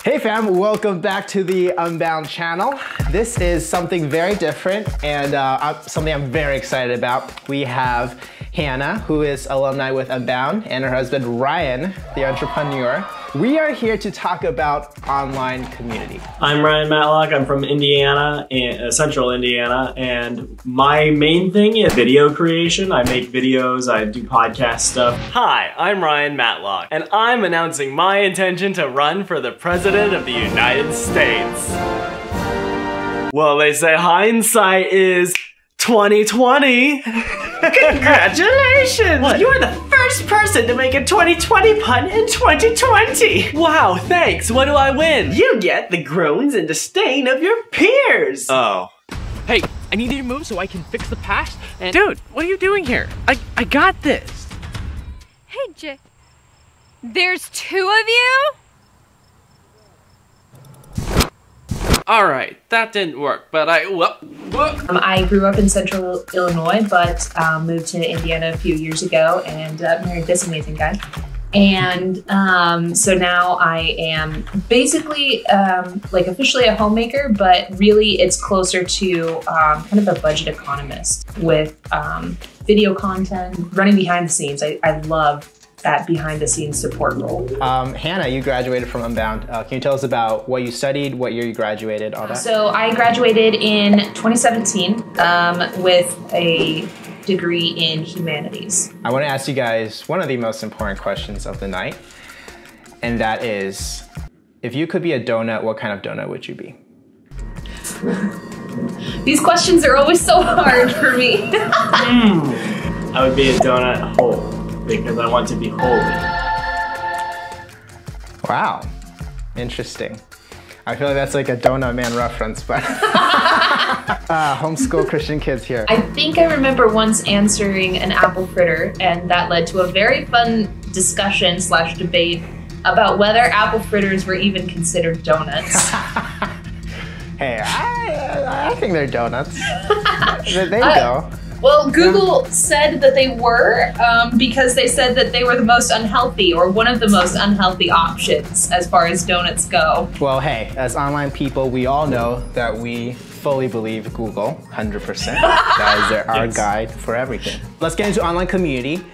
Hey fam, welcome back to the Unbound channel. This is something very different and something I'm very excited about. We have Hannah, who is alumni with Unbound, and her husband Ryan, the entrepreneur. We are here to talk about online community. I'm Ryan Matlock. I'm from Indiana, Central Indiana, and my main thing is video creation. I make videos, I do podcast stuff. Hi, I'm Ryan Matlock, and I'm announcing my intention to run for the President of the United States. Well, they say hindsight is 2020. Congratulations! What? You are the first person to make a 2020 pun in 2020! Wow, thanks. What do I win? You get the groans and disdain of your peers! Oh. Hey, I need you to move so I can fix the patch. And dude, what are you doing here? I got this. Hey, Jay. There's two of you? All right, that didn't work, but I grew up in Central Illinois, but moved to Indiana a few years ago and married this amazing guy. And so now I am basically like officially a homemaker, but really it's closer to kind of a budget economist with video content, running behind the scenes. I love that behind the scenes support role. Hannah, you graduated from Unbound. Can you tell us about what you studied, what year you graduated, all that? So I graduated in 2017 with a degree in humanities. I want to ask you guys one of the most important questions of the night, and that is, if you could be a donut, what kind of donut would you be? These questions are always so hard for me. I would be a donut hole because I want to be holy. Wow, interesting. I feel like that's like a Donut Man reference, but homeschool Christian kids here. I think I remember once answering an apple fritter, and that led to a very fun discussion / debate about whether apple fritters were even considered donuts. Hey, I think they're donuts. There you go. Well, Google said that they were because they said that they were the most unhealthy or one of the most unhealthy options as far as donuts go. Well, hey, as online people, we all know that we fully believe Google, 100%. That is our guide for everything. Let's get into online community.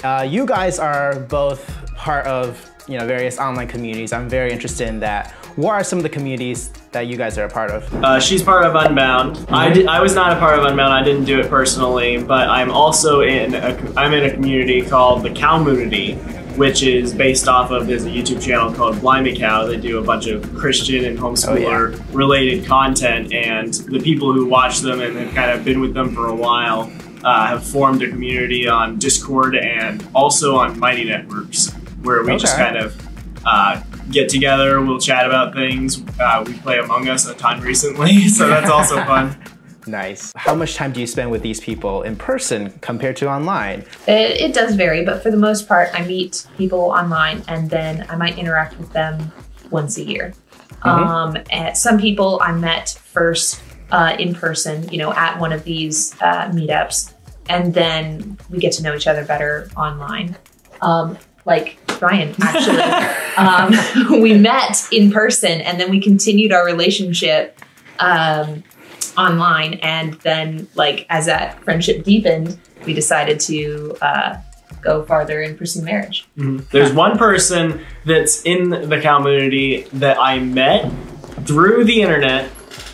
You guys are both part of various online communities. I'm very interested in that. What are some of the communities that you guys are a part of? She's part of Unbound. I was not a part of Unbound. I didn't do it personally, but I'm also in a community called the Cowmunity, which is based off of, there's a YouTube channel called Blimey Cow. They do a bunch of Christian and homeschooler related content, and the people who watch them and have kind of been with them for a while have formed a community on Discord and also on Mighty Networks, where we just kind of get together, we'll chat about things. We play Among Us a ton recently, so that's also fun. Nice. How much time do you spend with these people in person compared to online? It does vary, but for the most part, I meet people online and then I might interact with them once a year. Some people I met first in person, at one of these meetups, and then we get to know each other better online. Like Ryan, actually. We met in person and then we continued our relationship online, and then as that friendship deepened, we decided to go farther and pursue marriage. There's one person that's in the community that I met through the internet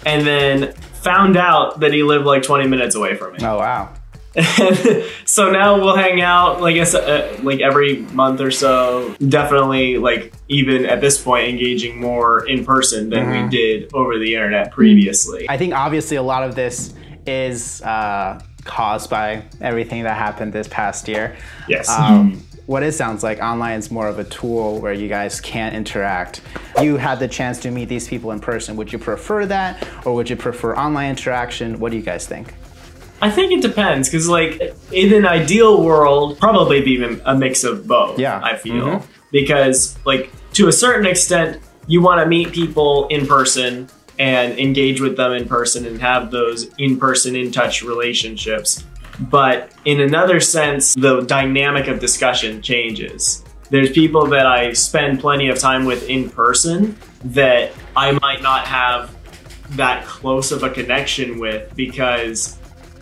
and then found out that he lived like 20 minutes away from me. Oh, wow. So now we'll hang out, like I said, like every month or so. Definitely, even at this point, engaging more in person than we did over the internet previously. I think obviously a lot of this is caused by everything that happened this past year. Yes. What it sounds like, online is more of a tool where you guys can interact. You had the chance to meet these people in person. Would you prefer that, or would you prefer online interaction? What do you guys think? I think it depends, because in an ideal world, probably be a mix of both. Yeah, I feel because to a certain extent, you want to meet people in person and engage with them in person and have those in-person, in-touch relationships. But in another sense, the dynamic of discussion changes. There's people that I spend plenty of time with in person, that I might not have that close of a connection with, because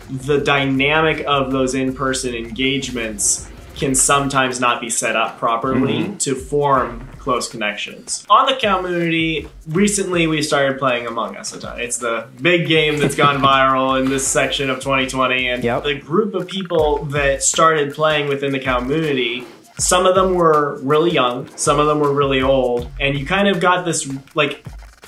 the dynamic of those in-person engagements can sometimes not be set up properly to form close connections. On the community, recently we started playing Among Us a ton. It's the big game that's gone viral in this section of 2020, and the group of people that started playing within the community, some of them were really young, some of them were really old, and you kind of got this, like,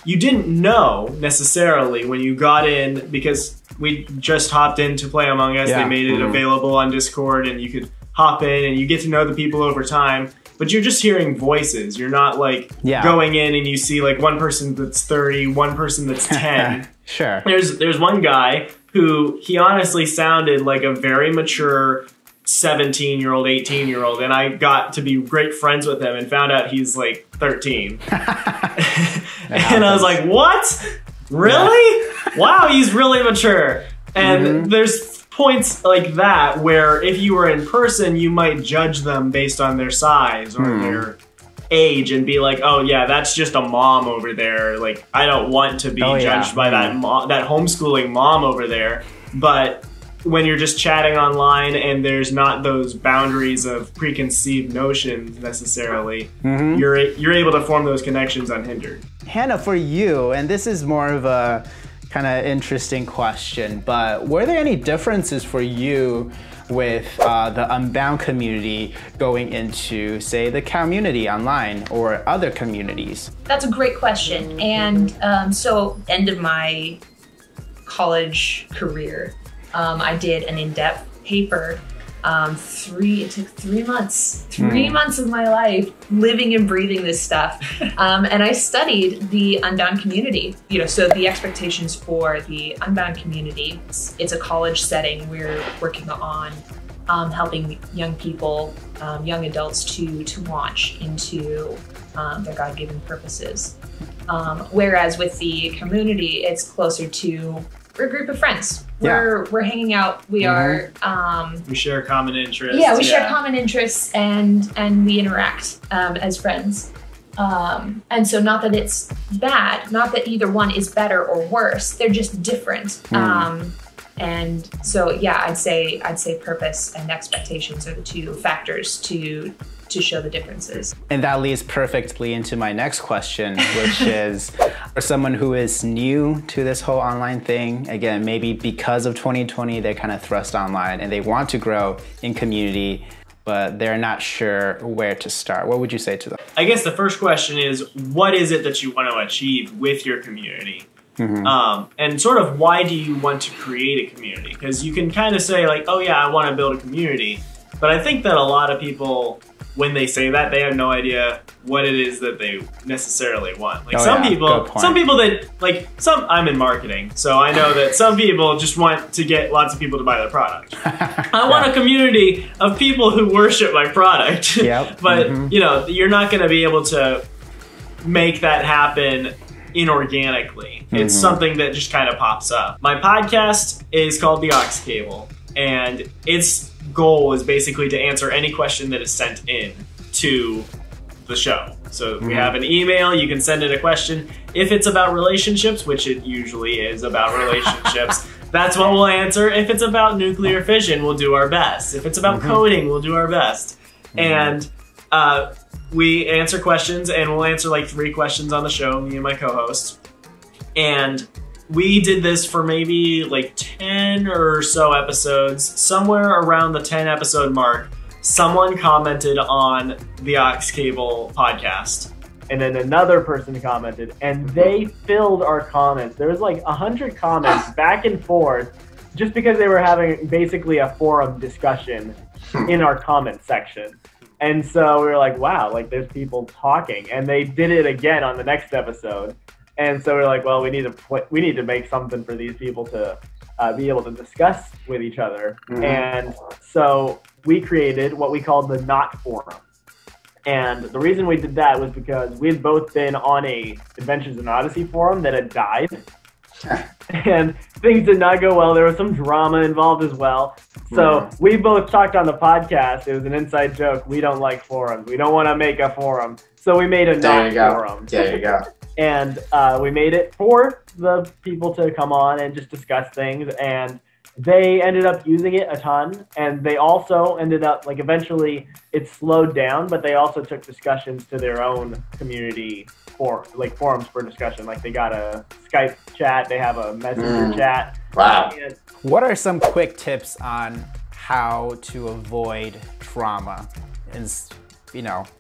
you didn't know necessarily when you got in, because we just hopped in to play Among Us. They made it available on Discord, and you could hop in and you get to know the people over time, but you're just hearing voices. You're not like going in and you see like one person that's 30, one person that's 10. Sure. There's one guy who, he honestly sounded like a very mature 17-year-old, 18-year-old, and I got to be great friends with him and found out he's like 13. And I was like, what? Really? Wow, he's really mature. And there's points like that where if you were in person, you might judge them based on their size or their age and be like, oh yeah, that's just a mom over there. Like, I don't want to be judged by that that homeschooling mom over there. But when you're just chatting online and there's not those boundaries of preconceived notions necessarily, you're able to form those connections unhindered. Hannah, for you, and this is more of a kind of interesting question, but were there any differences for you with the Unbound community going into, say, the community online or other communities? That's a great question. And so, end of my college career, I did an in-depth paper. It took 3 months, 3 months of my life living and breathing this stuff. And I studied the Unbound community. You know, so the expectations for the Unbound community, it's a college setting. We're working on helping young people, young adults to launch into their God-given purposes. Whereas with the community, it's closer to, we're a group of friends. We're hanging out. We are. We share common interests. Yeah, we share common interests, and we interact as friends. And so, not that it's bad, not that either one is better or worse. They're just different. And so, yeah, I'd say purpose and expectations are the two factors to show the differences. And that leads perfectly into my next question, which is, for someone who is new to this whole online thing, again, maybe because of 2020, they're kind of thrust online and they want to grow in community, but they're not sure where to start. What would you say to them? I guess the first question is, what is it that you want to achieve with your community? And sort of, why do you want to create a community? Because you can kind of say like, oh yeah, I want to build a community. But I think that a lot of people, when they say that, they have no idea what it is that they necessarily want. Like some people that like I'm in marketing, so I know that some people just want to get lots of people to buy their product. I want a community of people who worship my product. But you know, you're not going to be able to make that happen inorganically. It's something that just kind of pops up. My podcast is called The Aux Cable, and its goal is basically to answer any question that is sent in to the show. So we have an email, you can send in a question. If it's about relationships, which it usually is about relationships, that's what we'll answer. If it's about nuclear fission, we'll do our best. If it's about coding, we'll do our best. And we answer questions, and we'll answer like 3 questions on the show, me and my co-host. And we did this for maybe like 10 or so episodes. Somewhere around the 10 episode mark, someone commented on the Aux Cable podcast. And then another person commented, and they filled our comments. There was like 100 comments back and forth just because they were having basically a forum discussion in our comment section. And so we were like, wow, like there's people talking. And they did it again on the next episode. And so we're like, well, we need to make something for these people to be able to discuss with each other. And so we created what we called the Not Forum. And the reason we did that was because we had both been on a Adventures in Odyssey forum that had died. And things did not go well. There was some drama involved as well. So we both talked on the podcast. It was an inside joke. We don't like forums. We don't want to make a forum. So we made a not forum. There you go. And we made it for the people to come on and just discuss things, and they ended up using it a ton, and they also ended up, like, eventually it slowed down, but they also took discussions to their own community forums for discussion. Like, they got a Skype chat, they have a Messenger chat. Wow. And What are some quick tips on how to avoid trauma,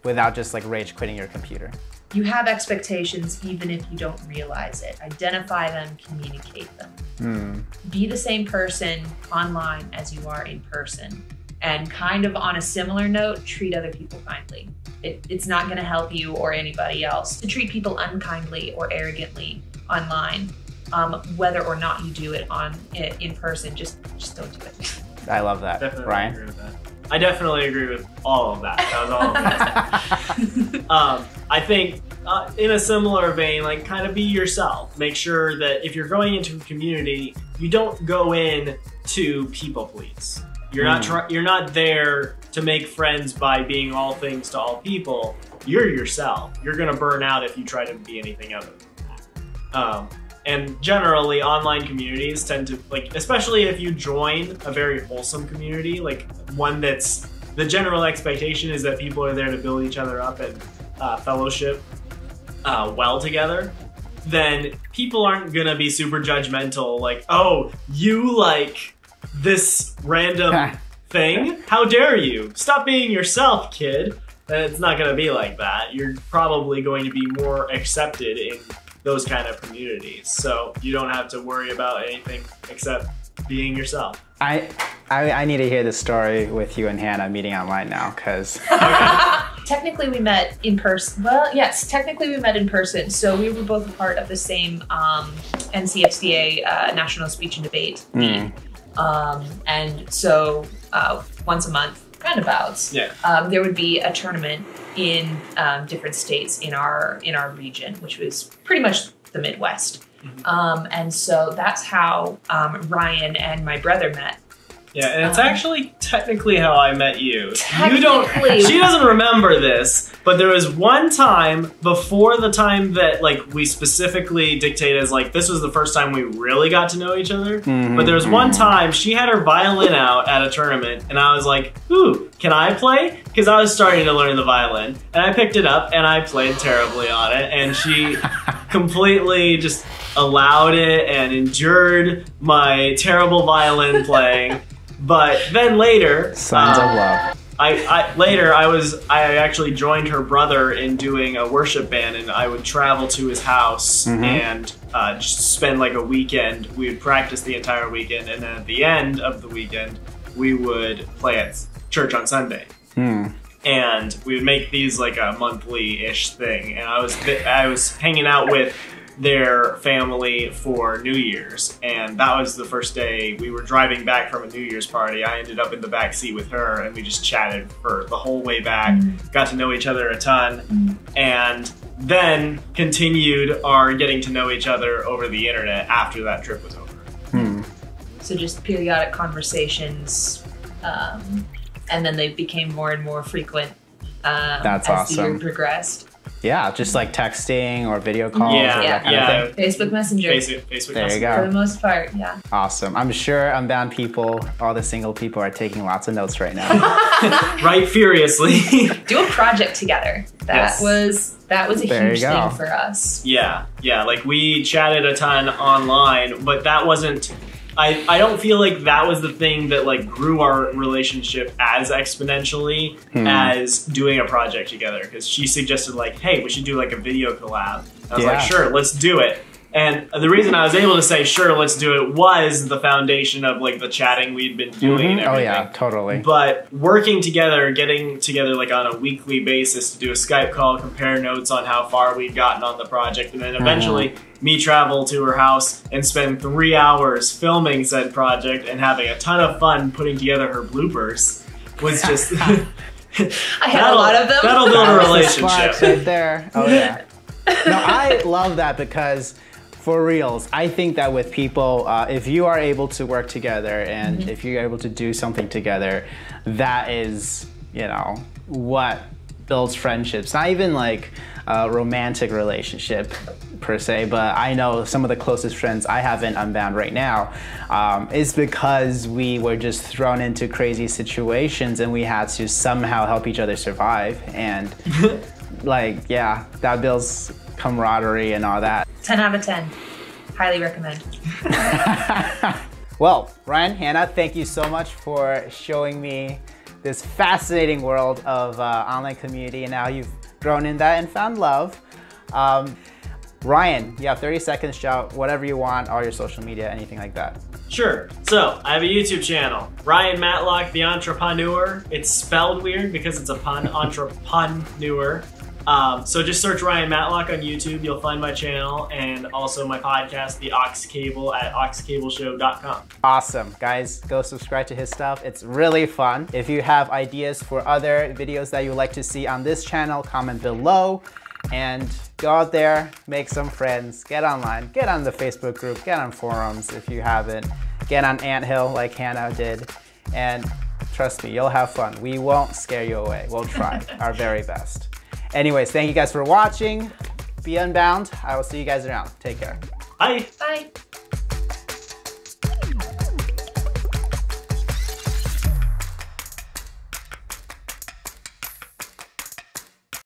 without just like rage quitting your computer? You have expectations even if you don't realize it. Identify them, communicate them. Be the same person online as you are in person. And kind of on a similar note, treat other people kindly. It's not gonna help you or anybody else to treat people unkindly or arrogantly online. Whether or not you do it in person, just don't do it. I love that. Definitely Ryan? agree with that. I definitely agree with all of that. That was all of that. I think in a similar vein, like, kind of be yourself. Make sure that if you're going into a community, you don't go in to people please. You're not there to make friends by being all things to all people. You're yourself. You're gonna burn out if you try to be anything other than that. And generally, online communities tend to, like, especially if you join a very wholesome community, like one that's, the general expectation is that people are there to build each other up and fellowship well together, then people aren't gonna be super judgmental, like, oh, you like this random thing? How dare you? Stop being yourself, kid. And it's not gonna be like that. You're probably going to be more accepted in those kind of communities. So you don't have to worry about anything except being yourself. I need to hear the story with you and Hannah meeting online now, because Technically we met in person. Well, yes, technically we met in person. So we were both a part of the same NCSDA National Speech and Debate meet. And so once a month, roundabouts, there would be a tournament in different states in our region, which was pretty much the Midwest. And so that's how Ryan and my brother met. Yeah, and it's actually technically how I met you. Technically. She doesn't remember this, but there was one time before the time that, like, we specifically dictated as, like, this was the first time we really got to know each other. But there was one time she had her violin out at a tournament, and I was like, ooh, can I play? Because I was starting to learn the violin, and I picked it up and I played terribly on it, and she completely just allowed it and endured my terrible violin playing. But then later, signs of love. I actually joined her brother in doing a worship band, and I would travel to his house and just spend like a weekend. We would practice the entire weekend, and then at the end of the weekend, we would play at church on Sunday. And we would make these like a monthly-ish thing, and I was hanging out with their family for New Year's, and that was the first day we were driving back from a New Year's party. I ended up in the back seat with her, and we just chatted for the whole way back, got to know each other a ton, and then continued our getting to know each other over the internet after that trip was over. So just periodic conversations, and then they became more and more frequent That's as the year awesome. progressed. Yeah, just like texting or video calls or Yeah, that kind of thing. Facebook Messenger. Facebook There you Messenger. For go. the most part, yeah. Awesome. I'm sure Unbound people, all the single people are taking lots of notes right now. Right, furiously. Do a project together. That was a There huge you go. thing for us. Yeah, like we chatted a ton online, but that wasn't, I don't feel like that was the thing that like grew our relationship as exponentially as doing a project together, because she suggested like, hey, we should do like a video collab. I was like, sure, let's do it. And the reason I was able to say, sure, let's do it was the foundation of like the chatting we'd been doing and everything. Oh yeah, totally. But working together, getting together like on a weekly basis to do a Skype call, compare notes on how far we'd gotten on the project, and then eventually me travel to her house and spend 3 hours filming said project and having a ton of fun putting together her bloopers was just... I had a lot of them. That'll build a That was the relationship. sparks right there. Oh yeah. No, I love that because for reals, I think that with people, if you are able to work together and if you're able to do something together, that is, you know, what builds friendships, not even like a romantic relationship per se, but I know some of the closest friends I have in Unbound right now is because we were just thrown into crazy situations and we had to somehow help each other survive. And like, yeah, that builds camaraderie and all that. 10 out of 10. Highly recommend. Well, Ryan, Hannah, thank you so much for showing me this fascinating world of online community, and now you've grown in that and found love. Ryan, you have 30 seconds, shout whatever you want, all your social media, anything like that. Sure. So, I have a YouTube channel, Ryan Matlock, the Entrepreneur. It's spelled weird because it's a pun, entrepreneur. So just search Ryan Matlock on YouTube, you'll find my channel, and also my podcast, The Aux Cable, at auxcableshow.com. Awesome. Guys, go subscribe to his stuff. It's really fun. If you have ideas for other videos that you'd like to see on this channel, comment below. And go out there, make some friends, get online, get on the Facebook group, get on forums if you haven't, get on Anthill like Hannah did, and trust me, you'll have fun. We won't scare you away. We'll try our very best. Anyways, thank you guys for watching. Be Unbound. I will see you guys around. Take care. Bye. Bye.